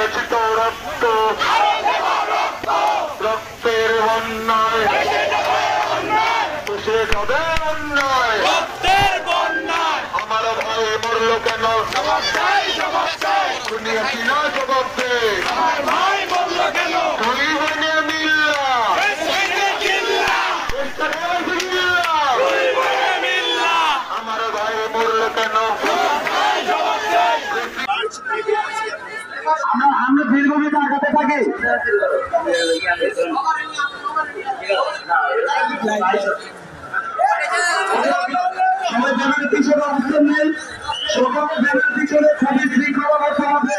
রচিত রক্ত রক্তের বন্যায় তুষে যাবে অন্যায় আমার ভাই মরল কেন দুনিয়া কিনা জবাব দে তুই বনে মিল্লা আমার ভাই মরল কেন আমরা দীর্ঘমেয়াদে আগাতে থাকি সবাই ব্যানারের পিছনে অবস্থান নেই সকলে ব্যানারের পিছনে খুবই শৃঙ্খলা করতে হবে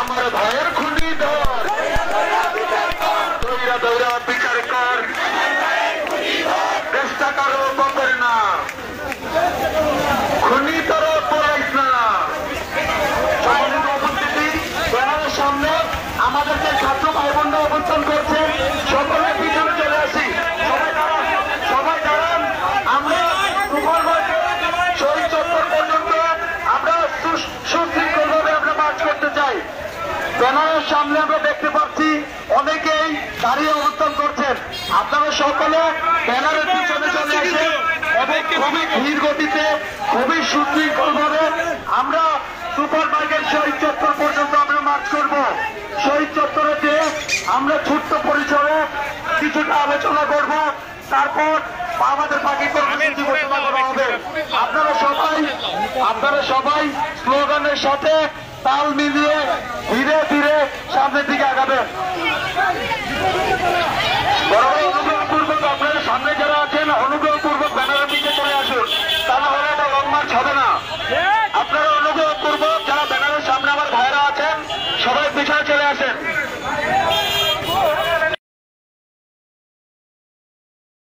আমার ভাইয়ের খুনি ধর দৌড়া দৌড়া বিচার কর চেষ্টা করো বকর না খুনি তোর পড়াইস না ব্যানারের সামনে আমাদের যে ছাত্র ভাই বোনরা অবস্থান করছে সকলের পিছনে চলে আসি সবাই দাঁড়ান আমরা শহীদ চত্বর পর্যন্ত আমরা সুশৃঙ্খলভাবে আমরা মার্চ করতে চাই ব্যানারের সামনে আমরা দেখতে পাচ্ছি অনেকেই দাঁড়িয়ে অবস্থান করছেন আপনারা সকলে ব্যানারের পিছনে চলে আসেন এবং খুবই ধীর গতিতে খুবই সুশৃঙ্খলভাবে আমরা সুপার মার্কেট শহীদ চত্বর পর্যন্ত আমরা মার্চ করব শহীদ চত্বরে যে আমরা ছোট্ট পরিসরে কিছুটা আলোচনা করব তারপর আমাদের বাকি কর্মসূচি ঘোষণা করা হবে আপনারা সবাই স্লোগানের সাথে তাল মিলিয়ে ধীরে ধীরে সামনের দিকে আগাবেন অনুগ্রহপূর্বক আপনারা সামনে যারা আছেন অনুগ্রহ